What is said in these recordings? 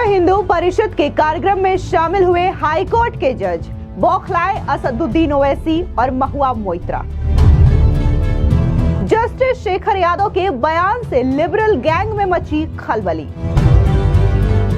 हिंदू परिषद के कार्यक्रम में शामिल हुए हाईकोर्ट के जज, बौखलाए असदुद्दीन ओवैसी और महुआ मोइत्रा। जस्टिस शेखर यादव के बयान से लिबरल गैंग में मची खलबली।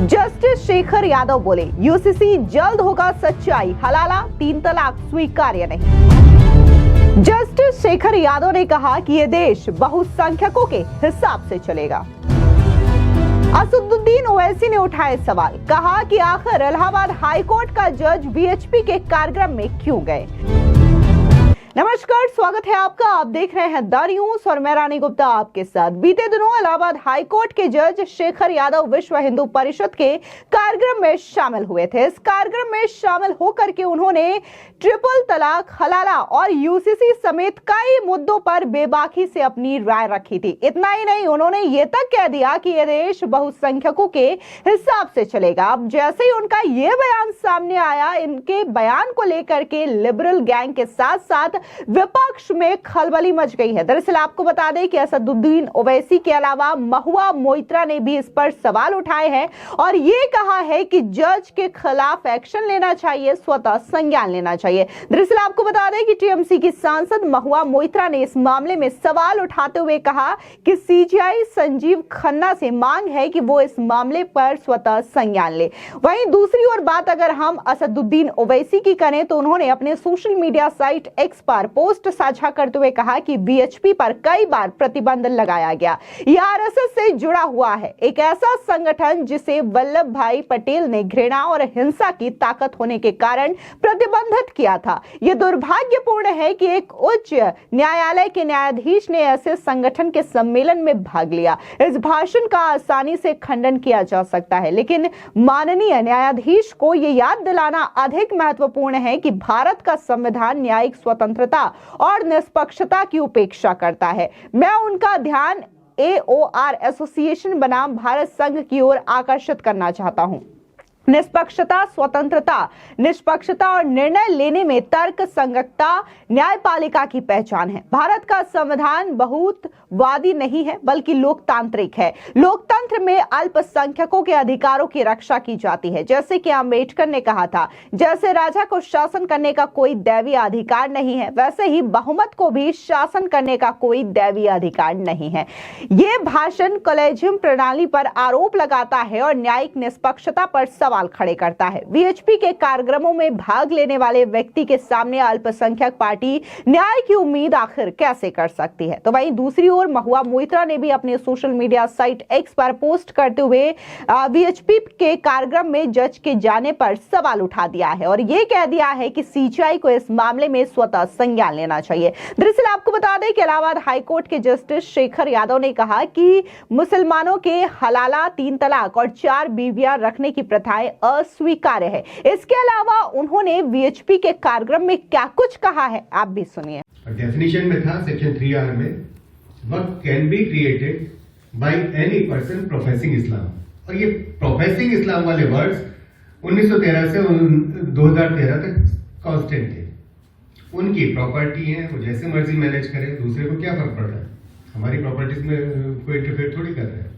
जस्टिस शेखर यादव बोले, यूसीसी जल्द होगा सच्चाई, हलाला 3 तलाक स्वीकार्य नहीं। जस्टिस शेखर यादव ने कहा कि यह देश बहुसंख्यकों के हिसाब से चलेगा। असदुद्दीन ओवैसी ने उठाए सवाल, कहा कि आखिर इलाहाबाद हाईकोर्ट का जज वीएचपी के कार्यक्रम में क्यों गए। नमस्कार, स्वागत है आपका। आप देख रहे हैं द न्यूज़ और मैं रानी गुप्ता आपके साथ। बीते दिनों इलाहाबाद हाईकोर्ट के जज शेखर यादव विश्व हिंदू परिषद के कार्यक्रम में शामिल हुए थे। इस कार्यक्रम में शामिल होकर के उन्होंने ट्रिपल तलाक, हलाला और यूसीसी समेत कई मुद्दों पर बेबाकी से अपनी राय रखी थी। इतना ही नहीं, उन्होंने ये तक कह दिया कि यह देश बहुसंख्यकों के हिसाब से चलेगा। अब जैसे ही उनका ये बयान सामने आया, इनके बयान को लेकर के लिबरल गैंग के साथ साथ विपक्ष में खलबली मच गई है। दरअसल आपको बता दें कि असदुद्दीन ओवैसी के अलावा महुआ मोइत्रा ने भी इस पर सवाल उठाए हैं और ये कहा है कि जज के खिलाफ एक्शन लेना चाहिए, स्वतः संज्ञान लेना चाहिए। दरअसल आपको बता दें कि टीएमसी की सांसद महुआ मोइत्रा ने इस मामले में सवाल उठाते हुए कहा कि सीजीआई संजीव खन्ना से मांग है कि वो इस मामले पर स्वतः संज्ञान ले। वहीं दूसरी ओर बात अगर हम असदुद्दीन ओवैसी की करें तो उन्होंने अपने सोशल मीडिया साइट एक्स पर पोस्ट साझा करते हुए कहा कि वीएचपी पर कई बार प्रतिबंध लगाया गया। यह आरएसएस से जुड़ा हुआ है, एक ऐसा संगठन जिसे वल्लभ भाई पटेल ने घृणा और हिंसा की ताकत होने के कारण प्रतिबंधित किया था। यह दुर्भाग्यपूर्ण है कि एक उच्च न्यायालय के न्यायाधीश ने ऐसे संगठन के सम्मेलन में भाग लिया। इस भाषण का आसानी से खंडन किया जा सकता है, लेकिन माननीय न्यायाधीश को यह याद दिलाना अधिक महत्वपूर्ण है कि भारत का संविधान न्यायिक स्वतंत्रता और निष्पक्षता की उपेक्षा करता है। मैं उनका ध्यान AOR एसोसिएशन बनाम भारत संघ की ओर आकर्षित करना चाहता हूं। निष्पक्षता, स्वतंत्रता, निष्पक्षता और निर्णय लेने में तर्क संगतता न्यायपालिका की पहचान है। भारत का संविधान बहुत्ववादी नहीं है बल्कि लोकतांत्रिक है। लोकतंत्र में अल्पसंख्यकों के अधिकारों की रक्षा की जाती है। जैसे कि अम्बेडकर ने कहा था, जैसे राजा को शासन करने का कोई दैवीय अधिकार नहीं है, वैसे ही बहुमत को भी शासन करने का कोई दैवीय अधिकार नहीं है। ये भाषण कॉलेजियम प्रणाली पर आरोप लगाता है और न्यायिक निष्पक्षता पर सवाल खड़े करता है। वीएचपी के कार्यक्रमों में भाग लेने वाले व्यक्ति के सामने अल्पसंख्यक पार्टी न्याय की उम्मीद आखिर कैसे कर सकती है। तो वहीं दूसरी ओर महुआ मोइत्रा ने भी अपने सोशल मीडिया साइट एक्स पर पोस्ट करते हुए वीएचपी के कार्यक्रम में जज के जाने पर सवाल उठा दिया है और यह कह दिया है कि सीजीआई को इस मामले में स्वतः संज्ञान लेना चाहिए। दरअसल आपको बता दें कि इलाहाबाद हाईकोर्ट के जस्टिस शेखर यादव ने कहा कि मुसलमानों के हलाला, 3 तलाक और 4 बीवियां रखने की प्रथाएं अस्वीकार्य है। इसके अलावा उन्होंने वीएचपी के कार्यक्रम में क्या कुछ कहा है, आप भी सुनिए। डेफिनेशन में था सेक्शन 3R में, work can be created by any person professing Islam, और ये प्रोफेसिंग इस्लाम वाले वर्ड्स 1913 से 2013 तक कांस्टेंट थे। उनकी प्रॉपर्टी है, वो जैसे मर्जी मैनेज करे, दूसरे को क्या फर्क पड़ता है। हमारी प्रॉपर्टीज में कोई इंटरफेयर थोड़ी कर रहा है।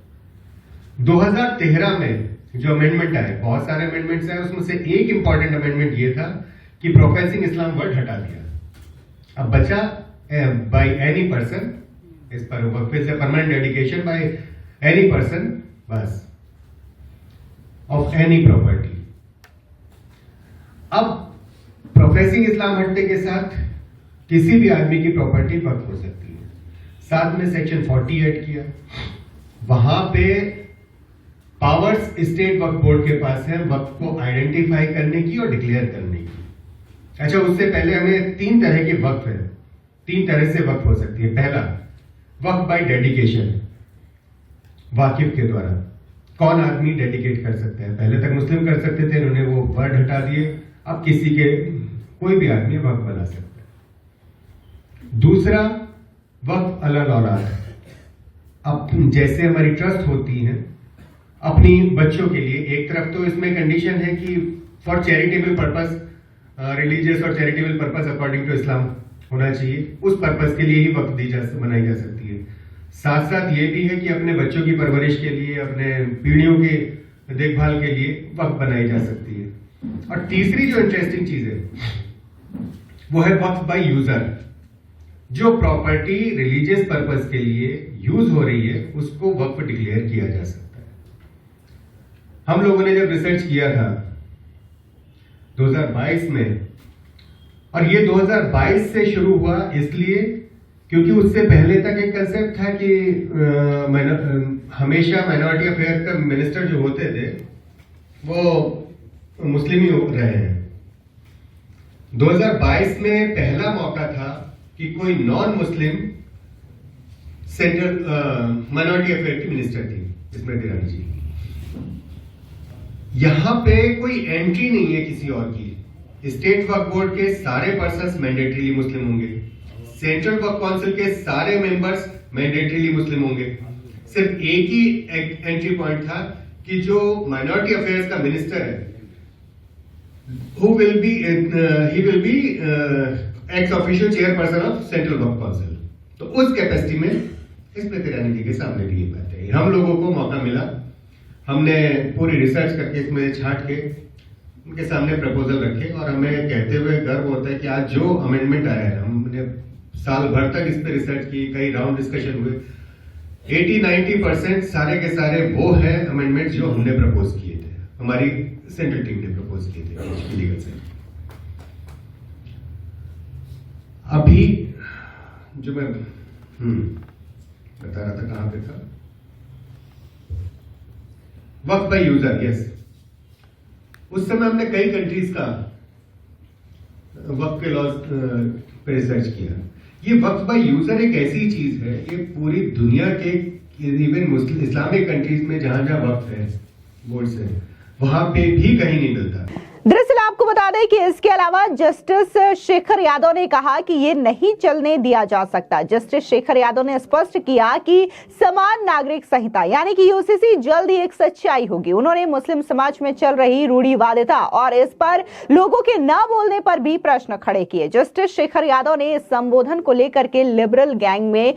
2013 में जो अमेंडमेंट आए, बहुत सारे अमेंडमेंट्स आए, उसमें से एक इंपॉर्टेंट अमेंडमेंट ये था कि प्रोफेसिंग इस्लाम वर्ड हटा दिया। अब बचा बाय एनी पर्सन, इस पर वर्कप्लेस से permanent dedication bye any person, बस, ऑफ एनी प्रॉपर्टी। अब प्रोफेसिंग इस्लाम हटने के साथ किसी भी आदमी की प्रॉपर्टी वक्फ हो सकती है। साथ में सेक्शन 40 ऐड किया, वहां पे पावर्स स्टेट वक्फ बोर्ड के पास है वक्फ को आइडेंटिफाई करने की और डिक्लेयर करने की। अच्छा, उससे पहले हमें 3 तरह के वक्फ है, 3 तरह से वक्फ हो सकती है। पहला, वक्फ बाय डेडिकेशन, वाकिफ के द्वारा। कौन आदमी डेडिकेट कर सकता है? पहले तक मुस्लिम कर सकते थे, उन्होंने वो वर्ड हटा दिए। अब किसी के, कोई भी आदमी वक्फ बना सकता है। दूसरा, वक्फ अलग औलाद। अब जैसे हमारी ट्रस्ट होती है अपनी बच्चों के लिए, एक तरफ तो इसमें कंडीशन है कि फॉर चैरिटेबल पर्पस, रिलीजियस और charitable purpose according to Islam होना चाहिए। उस पर्पस के लिए ही वक्फ बनाई जा सकती है। साथ साथ ये भी है कि अपने बच्चों की परवरिश के लिए, अपने पीढ़ियों के देखभाल के लिए वक्फ बनाई जा सकती है। और तीसरी जो इंटरेस्टिंग चीज है वो है वक्फ बाय यूजर। जो प्रॉपर्टी रिलीजियस पर्पस के लिए यूज हो रही है उसको वक्फ डिक्लेयर किया जा सकता है। हम लोगों ने जब रिसर्च किया था 2022 में, और ये 2022 से शुरू हुआ इसलिए क्योंकि उससे पहले तक एक कंसेप्ट था कि हमेशा माइनॉरिटी अफेयर का मिनिस्टर जो होते थे वो मुस्लिम ही रहे हैं। 2022 में पहला मौका था कि कोई non Muslim central minority affair की मिनिस्टर थी स्मृति ईरानी जी। यहां पे कोई एंट्री नहीं है किसी और की। स्टेट वक्फ बोर्ड के सारे पर्सन्स मैंडेटरीली मुस्लिम होंगे, सेंट्रल वक्फ काउंसिल के सारे मेंबर्स मैंडेटरीली मुस्लिम होंगे। सिर्फ एक ही एंट्री पॉइंट था कि जो माइनॉरिटी अफेयर्स का मिनिस्टर है he will be ex officio chairperson of central Waqf council. तो उस कैपेसिटी में स्मृति ईरानी जी के सामने भी ये बात है। हम लोगों को मौका मिला, हमने पूरी रिसर्च करके इसमें छांट के उनके सामने प्रपोजल रखे और हमें कहते हुए गर्व होता है कि आज जो अमेंडमेंट आया है, हमने साल भर तक इस पर रिसर्च की, कई राउंड डिस्कशन हुए, 80-90% सारे के सारे वो है अमेंडमेंट जो हमने प्रपोज किए थे, हमारी सेंट्रल टीम ने प्रपोज किए थे लीगल से। अभी जो मैं बता रहा था, कहां पे था, वक्फ बाय यूजर। यस, उस समय हमने कई कंट्रीज का वक्फ के लॉज पे रिसर्च किया। ये वक्फ बाय यूजर एक ऐसी चीज है, ये पूरी दुनिया के इवन मुस्लिम इस्लामिक कंट्रीज में जहां जहां वक्फ है बोर्ड से, वहां पे भी कहीं नहीं मिलता। दरअसल आपको बता दें कि इसके अलावा जस्टिस शेखर यादव ने कहा कि ये नहीं चलने दिया जा सकता। जस्टिस शेखर यादव ने स्पष्ट किया कि समान नागरिक संहिता यानी कि यूसीसी जल्द ही एक सच्चाई होगी। उन्होंने मुस्लिम समाज में चल रही रूढ़िवादिता और इस पर लोगों के न बोलने पर भी प्रश्न खड़े किए। जस्टिस शेखर यादव ने इस संबोधन को लेकर के लिबरल गैंग में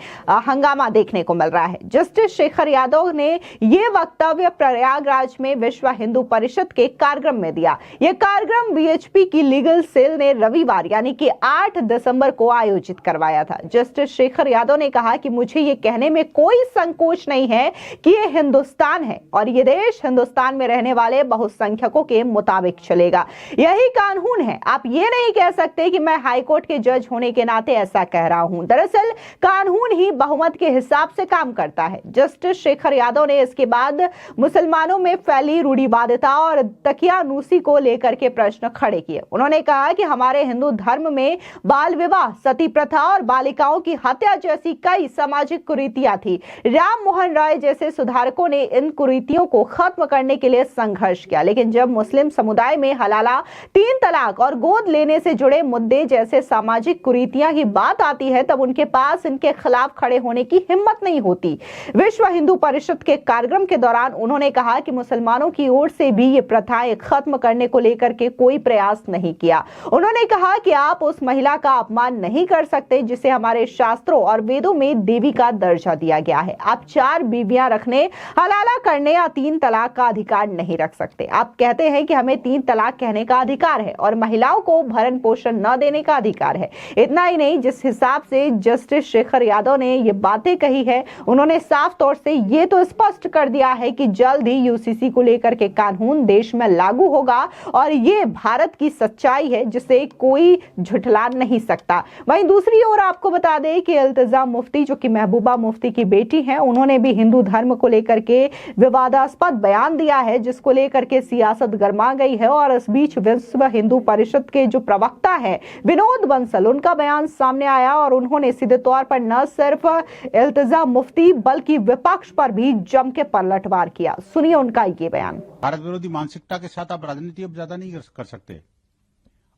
हंगामा देखने को मिल रहा है। जस्टिस शेखर यादव ने ये वक्तव्य प्रयागराज में विश्व हिंदू परिषद के कार्यक्रम में दिया। यह कार्यक्रम वीएचपी की लीगल सेल ने रविवार यानी कि 8 दिसंबर को आयोजित करवाया था। जस्टिस शेखर यादव ने कहा कि मुझे ये कहने में कोई संकोच नहीं है कि ये हिंदुस्तान है और ये देश हिंदुस्तान में रहने वाले बहुसंख्यकों के मुताबिक चलेगा। यही कानून है। आप ये नहीं कह सकते कि मैं हाईकोर्ट के जज होने के नाते ऐसा कह रहा हूं। दरअसल कानून ही बहुमत के हिसाब से काम करता है। जस्टिस शेखर यादव ने इसके बाद मुसलमानों में फैली रूढ़िवादिता और तकियानूसी को लेकर के प्रश्न खड़े किए। उन्होंने कहा कि हमारे हिंदू धर्म में बाल विवाह, सती प्रथा और बालिकाओं की हत्या जैसी कई सामाजिक कुरीतियां थी। राम मोहन राय जैसे सुधारकों ने इन कुरीतियों को खत्म करने के लिए संघर्ष किया, लेकिन जब मुस्लिम समुदाय में हलाला, 3 तलाक और गोद लेने से जुड़े मुद्दे जैसे सामाजिक कुरीतियां की बात आती है तब उनके पास इनके खिलाफ खड़े होने की हिम्मत नहीं होती। विश्व हिंदू परिषद के कार्यक्रम के दौरान उन्होंने कहा कि मुसलमानों की ओर से भी ये प्रथाएं खत्म करने को लेकर के कोई प्रयास नहीं किया। उन्होंने कहा कि आप उस महिला का अपमान नहीं कर सकते जिसे हमारे शास्त्रों और वेदों में देवी का दर्जा दिया गया है। आप 4 बीवियां रखने, हलाला करने या 3 तलाक का अधिकार नहीं रख सकते। आप कहते हैं कि हमें 3 तलाक कहने का अधिकार है और महिलाओं को भरण पोषण न देने का अधिकार है। इतना ही नहीं, जिस हिसाब से जस्टिस शेखर यादव ने ये बातें कही है, उन्होंने साफ तौर से ये तो स्पष्ट कर दिया है कि जल्द ही यूसीसी को लेकर के कानून देश में लागू होगा और ये भारत की सच्चाई है जिसे कोई झुठला नहीं सकता। वहीं दूसरी ओर आपको बता दें कि इल्तिजा मुफ्ती जो कि महबूबा मुफ्ती की बेटी हैं, उन्होंने भी हिंदू धर्म को लेकर के विवादास्पद बयान दिया है जिसको लेकर के सियासत गर्मा गई है। और इस बीच विश्व हिंदू परिषद के जो प्रवक्ता है विनोद बंसल, उनका बयान सामने आया और उन्होंने सीधे तौर पर न सिर्फ इल्तिजा मुफ्ती बल्कि विपक्ष पर भी जम के पलटवार किया। सुनिए उनका ये बयान। भारत विरोधी मानसिकता के साथ आप राजनीति अब ज्यादा नहीं कर सकते।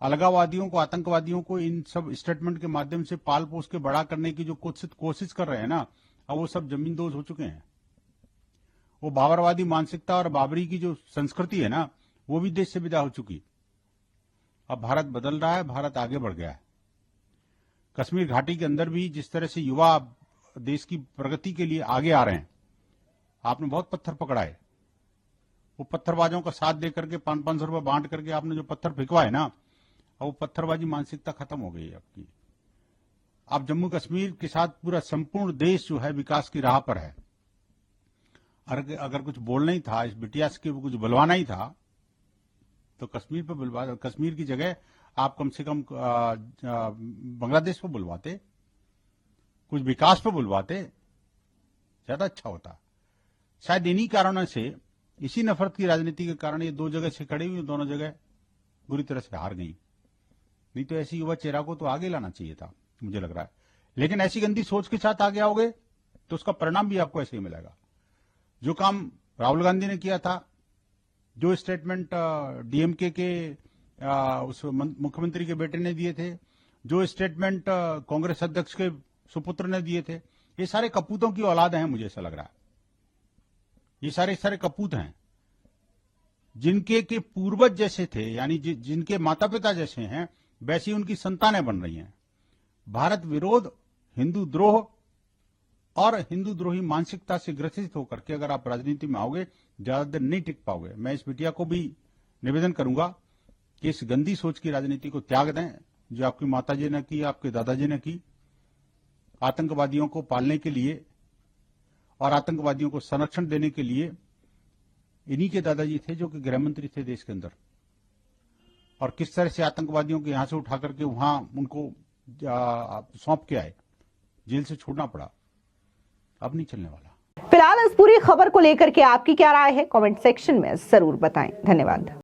अलगाववादियों को, आतंकवादियों को इन सब स्टेटमेंट के माध्यम से पाल पोस के बड़ा करने की जो कोशिश कर रहे हैं ना, अब वो सब जमींदोज हो चुके हैं। वो बाबरवादी मानसिकता और बाबरी की जो संस्कृति है ना, वो भी देश से विदा हो चुकी। अब भारत बदल रहा है, भारत आगे बढ़ गया है। कश्मीर घाटी के अंदर भी जिस तरह से युवा देश की प्रगति के लिए आगे आ रहे हैं, आपने बहुत पत्थर पकड़ा है। वो पत्थरबाजों का साथ दे करके 500 रुपए बांट करके आपने जो पत्थर फेंकवा है ना, अब वो पत्थरबाजी मानसिकता खत्म हो गई है आपकी। अब जम्मू कश्मीर के साथ पूरा संपूर्ण देश जो है विकास की राह पर है। अगर कुछ बोलना ही था, इस बिटिया के कुछ बुलवाना ही था, तो कश्मीर पे बुलवा, कश्मीर की जगह आप कम से कम बांग्लादेश पे बुलवाते, कुछ विकास पे बुलवाते, ज्यादा अच्छा होता। शायद इन्हीं कारणों से, इसी नफरत की राजनीति के कारण ये दो जगह से खड़ी हुई, दोनों जगह बुरी तरह से हार गई। नहीं तो ऐसी युवा चेहरा को तो आगे लाना चाहिए था, मुझे लग रहा है। लेकिन ऐसी गंदी सोच के साथ आगे आओगे तो उसका परिणाम भी आपको ऐसे ही मिलेगा। जो काम राहुल गांधी ने किया था, जो स्टेटमेंट डीएमके के उस मुख्यमंत्री के बेटे ने दिए थे, जो स्टेटमेंट कांग्रेस अध्यक्ष के सुपुत्र ने दिए थे, ये सारे कपूतों की औलाद हैं, मुझे ऐसा लग रहा है। ये सारे कपूत हैं जिनके के पूर्वज जैसे थे, यानी जिनके माता पिता जैसे हैं, वैसी उनकी संतानें बन रही हैं। भारत विरोध, हिंदू द्रोह और हिंदू द्रोही मानसिकता से ग्रसित होकर के अगर आप राजनीति में आओगे, ज्यादा देर नहीं टिक पाओगे। मैं इस बिटिया को भी निवेदन करूंगा कि इस गंदी सोच की राजनीति को त्याग दें, जो आपकी माताजी ने की, आपके दादाजी ने की। आतंकवादियों को पालने के लिए और आतंकवादियों को संरक्षण देने के लिए इन्हीं के दादाजी थे जो कि गृह मंत्री थे देश के अंदर, और किस तरह से आतंकवादियों को यहां से उठा करके वहां उनको सौंप के आए, जेल से छोड़ना पड़ा। अब नहीं चलने वाला। फिलहाल इस पूरी खबर को लेकर के आपकी क्या राय है, कमेंट सेक्शन में जरूर बताएं। धन्यवाद।